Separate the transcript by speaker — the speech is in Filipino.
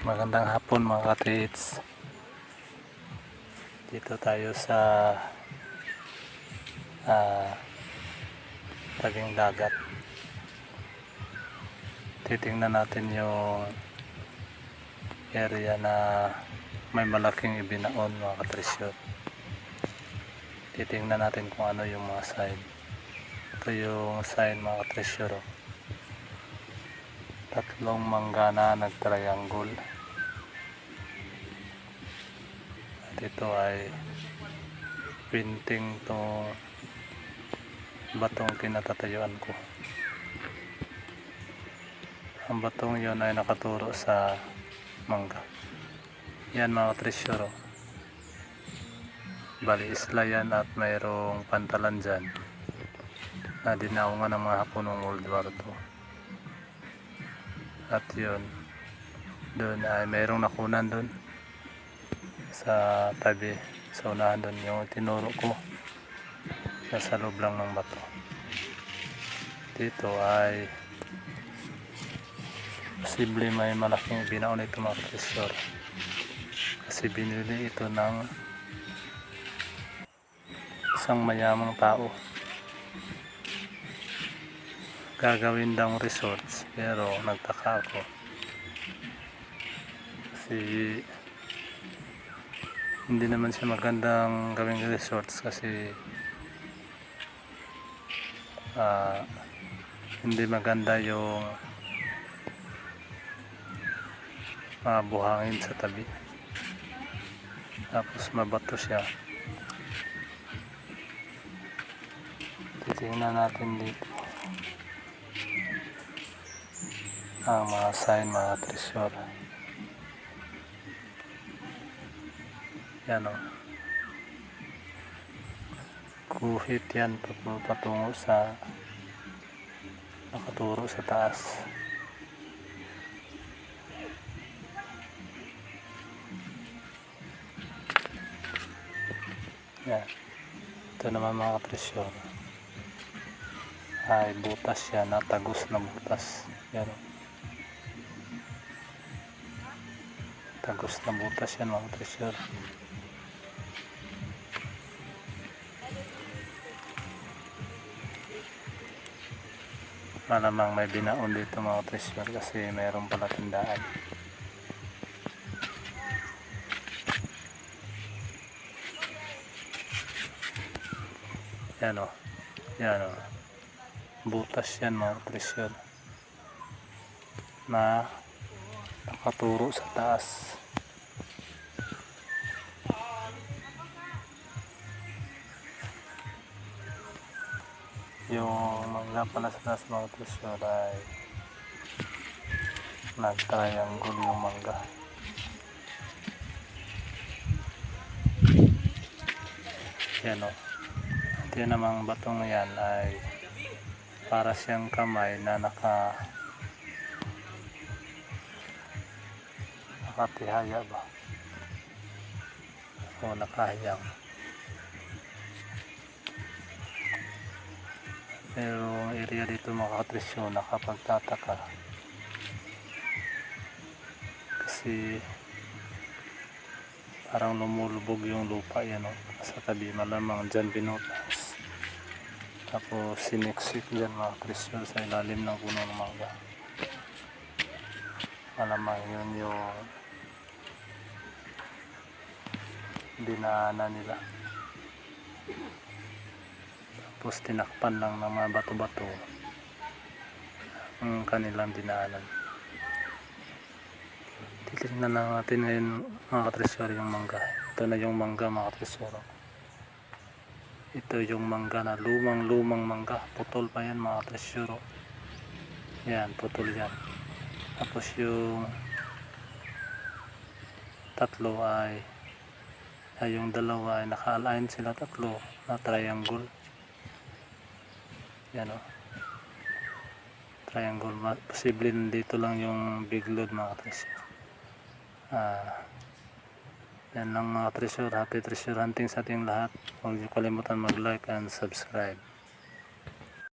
Speaker 1: Magandang hapon mga ka-trades. Dito tayo sa tabing dagat. Titingnan natin yung area na may malaking ibinaon mga ka-treasure. Titingnan natin kung ano yung mga sign. Ito yung sign mga ka-treasure. Tatlong mangga na nag-triangle. At ito ay pinting tong batong kinatatayuan ko. Ang batong yon ay nakaturo sa mangga. Yan mga treasure. Bali isla yan at mayroong pantalan dyan na dinaungan ng mga Hapon ng World War II. At yun, doon ay mayroong nakunan doon sa tabi, sa unahan doon yung tinuro ko, nasa loob lang ng bato. Dito ay posible may malaking binaon ito mga treasure, kasi binili ito ng isang mayamang tao. Gagawin daw resorts, pero nagtaka ako kasi hindi naman siya magandang gawing resorts kasi hindi maganda yung mga buhangin sa tabi, tapos mabato siya. Titingnan natin dito ang mga sign mga treasure. Yan o, guhit yan patungo sa nakaturo sa taas. Yan, ito naman mga treasure ay butas yan, natagos na butas. Yan o, tagos na butas yan mga treasure. Malamang may binaon dito mga treasure kasi mayroon pala tindaan. Yan o, yan o, butas yan mga treasure na nakaturo sa taas. Yung mangga pala sa taas mga treasure ay nag-triangle yung mangga. Yan o, ito yun namang batong yan ay para siyang kamay na nakatihaya ba o nakahiyang. Pero ang area dito mga katrisyo nakapagtataka kasi parang lumulubog yung lupa yan o, sa tabi. Malamang dyan binutas, tapos siniksik dyan mga katrisyo sa ilalim ng puno ng mangga. Malamang yun yung dinaanan nila, tapos tinakpan lang ng mga bato-bato ang kanilang dinaanan. Titignan na natin ngayon mga katresyor yung mangga. Ito na yung mangga mga katresyor. Ito yung mangga na lumang mangga, putol pa yan mga katresyor. Yan, putol yan. Tapos yung tatlo yung dalawa ay naka-align sila, tatlo na triangle. Yan o, triangle. Posible nandito lang yung big load mga treasure. Yan lang mga treasure. Happy treasure hunting sa ating lahat. Huwag niyo kalimutan mag-like and subscribe.